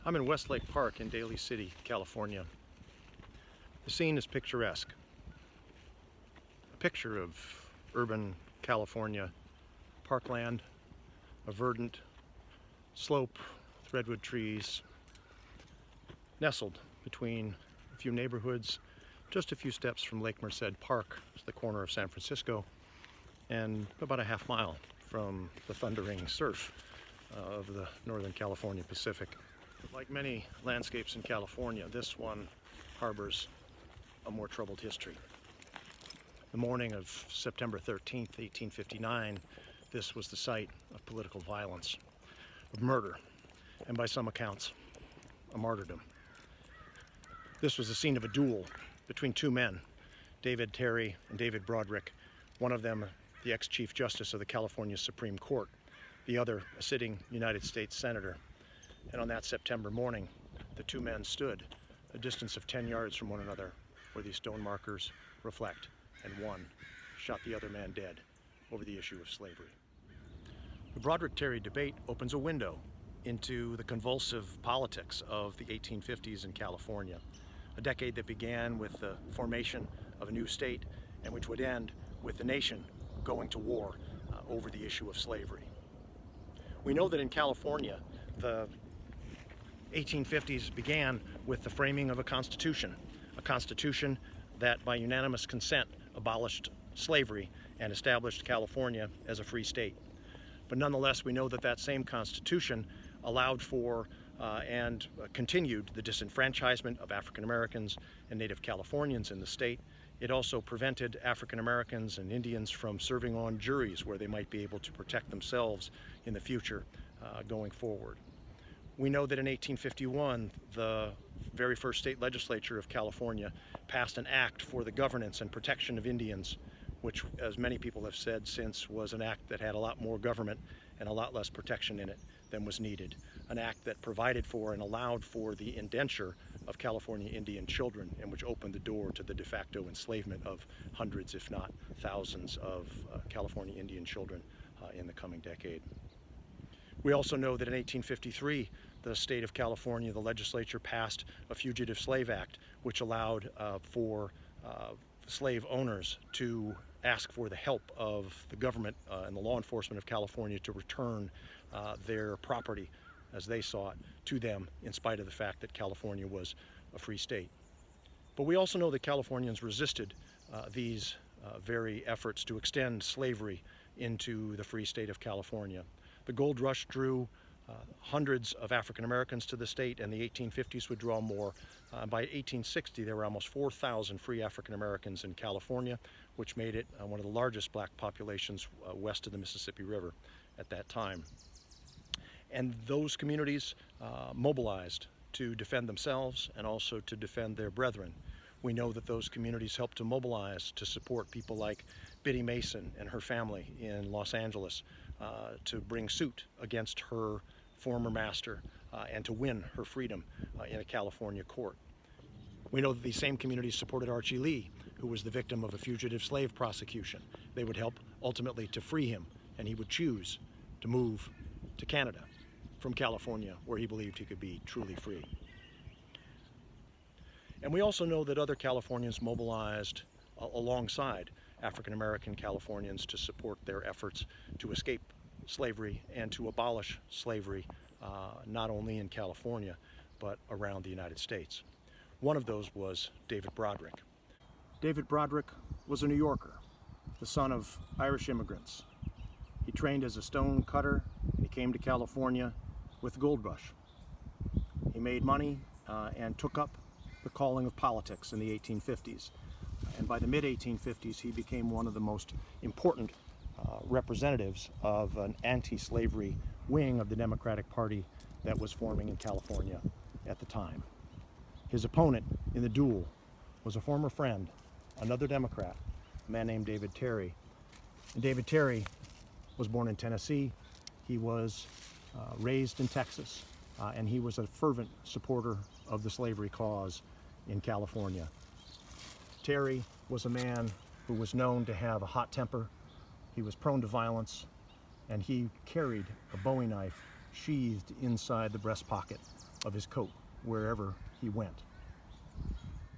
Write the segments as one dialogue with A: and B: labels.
A: I'm in Westlake Park in Daly City, California. The scene is picturesque. A picture of urban California parkland, a verdant slope with redwood trees, nestled between a few neighborhoods, just a few steps from Lake Merced Park, the corner of San Francisco, and about a half mile from the thundering surf of the Northern California Pacific. Like many landscapes in California, this one harbors a more troubled history. The morning of September 13th, 1859, this was the site of political violence, of murder, and by some accounts, a martyrdom. This was the scene of a duel between two men, David Terry and David Broderick, one of them the ex-Chief Justice of the California Supreme Court, the other a sitting United States Senator. And on that September morning, the two men stood a distance of 10 yards from one another, where these stone markers reflect, and one shot the other man dead over the issue of slavery. The Broderick-Terry debate opens a window into the convulsive politics of the 1850s in California, a decade that began with the formation of a new state and which would end with the nation going to war over the issue of slavery. We know that in California, the 1850s began with the framing of a constitution that by unanimous consent abolished slavery and established California as a free state. But nonetheless, we know that that same constitution allowed for and continued the disenfranchisement of African Americans and Native Californians in the state. It also prevented African Americans and Indians from serving on juries where they might be able to protect themselves in the future going forward. We know that in 1851, the very first state legislature of California passed an act for the governance and protection of Indians, which, as many people have said since, was an act that had a lot more government and a lot less protection in it than was needed. An act that provided for and allowed for the indenture of California Indian children, and which opened the door to the de facto enslavement of hundreds, if not thousands, of California Indian children in the coming decade. We also know that in 1853, the state of California, the legislature passed a Fugitive Slave Act, which allowed for slave owners to ask for the help of the government and the law enforcement of California to return their property, as they saw it, to them, in spite of the fact that California was a free state. But we also know that Californians resisted these very efforts to extend slavery into the free state of California. The gold rush drew hundreds of African Americans to the state, and the 1850s would draw more. By 1860, there were almost 4,000 free African Americans in California, which made it one of the largest black populations west of the Mississippi River at that time. And those communities mobilized to defend themselves and also to defend their brethren. We know that those communities helped to mobilize to support people like Biddy Mason and her family in Los Angeles to bring suit against her former master and to win her freedom in a California court. We know that these same communities supported Archie Lee, who was the victim of a fugitive slave prosecution. They would help ultimately to free him, and he would choose to move to Canada from California, where he believed he could be truly free. And we also know that other Californians mobilized alongside African American Californians to support their efforts to escape slavery and to abolish slavery, not only in California, but around the United States. One of those was David Broderick. David Broderick was a New Yorker, the son of Irish immigrants. He trained as a stone cutter, and he came to California with the gold rush. He made money and took up the calling of politics in the 1850s. And by the mid-1850s, he became one of the most important representatives of an anti-slavery wing of the Democratic Party that was forming in California at the time. His opponent in the duel was a former friend, another Democrat, a man named David Terry. And David Terry was born in Tennessee. He was raised in Texas, and he was a fervent supporter of the slavery cause in California. Terry was a man who was known to have a hot temper. He was prone to violence, and he carried a Bowie knife sheathed inside the breast pocket of his coat wherever he went.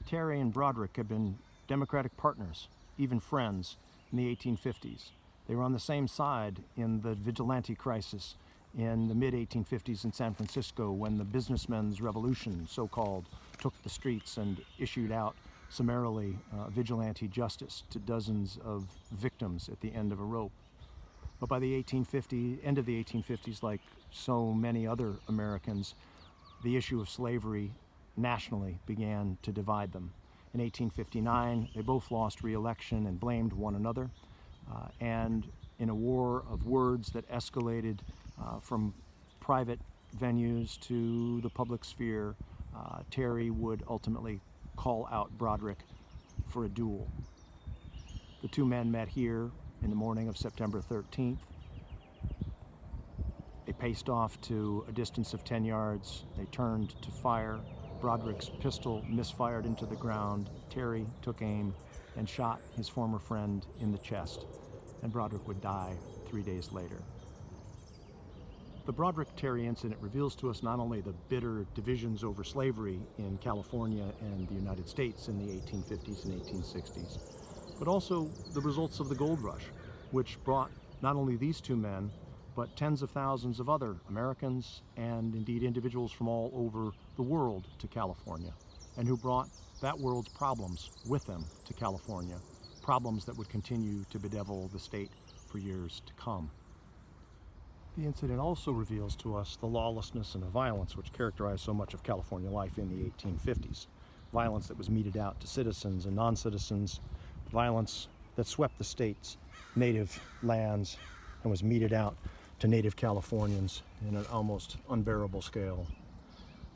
A: Terry and Broderick had been Democratic partners, even friends, in the 1850s. They were on the same side in the vigilante crisis in the mid-1850s in San Francisco, when the businessmen's revolution, so-called, took the streets and issued out summarily vigilante justice to dozens of victims at the end of a rope. But by the end of the 1850s, like so many other Americans, the issue of slavery nationally began to divide them. In 1859, they both lost re-election and blamed one another. And in a war of words that escalated from private venues to the public sphere, Terry would ultimately call out Broderick for a duel. The two men met here in the morning of September 13th. They paced off to a distance of 10 yards. They turned to fire. Broderick's pistol misfired into the ground. Terry took aim and shot his former friend in the chest, and Broderick would die 3 days later. The Broderick-Terry incident reveals to us not only the bitter divisions over slavery in California and the United States in the 1850s and 1860s, but also the results of the gold rush, which brought not only these two men, but tens of thousands of other Americans and indeed individuals from all over the world to California, and who brought that world's problems with them to California, problems that would continue to bedevil the state for years to come. The incident also reveals to us the lawlessness and the violence which characterized so much of California life in the 1850s. Violence that was meted out to citizens and non-citizens, violence that swept the state's native lands and was meted out to native Californians in an almost unbearable scale.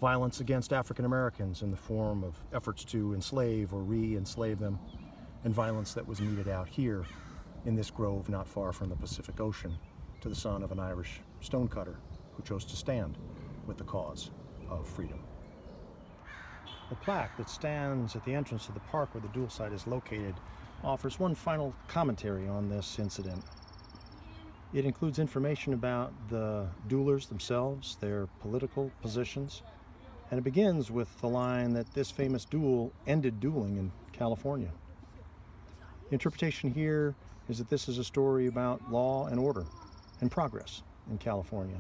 A: Violence against African Americans in the form of efforts to enslave or re-enslave them, and violence that was meted out here in this grove not far from the Pacific Ocean to the son of an Irish stonecutter who chose to stand with the cause of freedom. The plaque that stands at the entrance to the park where the duel site is located offers one final commentary on this incident. It includes information about the duelers themselves, their political positions, and it begins with the line that this famous duel ended dueling in California. The interpretation here is that this is a story about law and order and progress in California.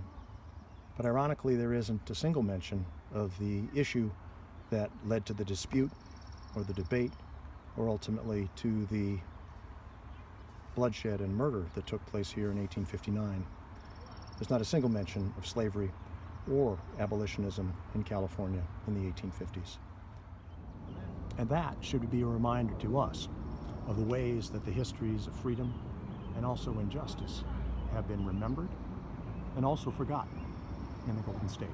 A: But ironically, there isn't a single mention of the issue that led to the dispute or the debate or ultimately to the bloodshed and murder that took place here in 1859. There's not a single mention of slavery or abolitionism in California in the 1850s. And that should be a reminder to us of the ways that the histories of freedom and also injustice have been remembered and also forgotten in the Golden State.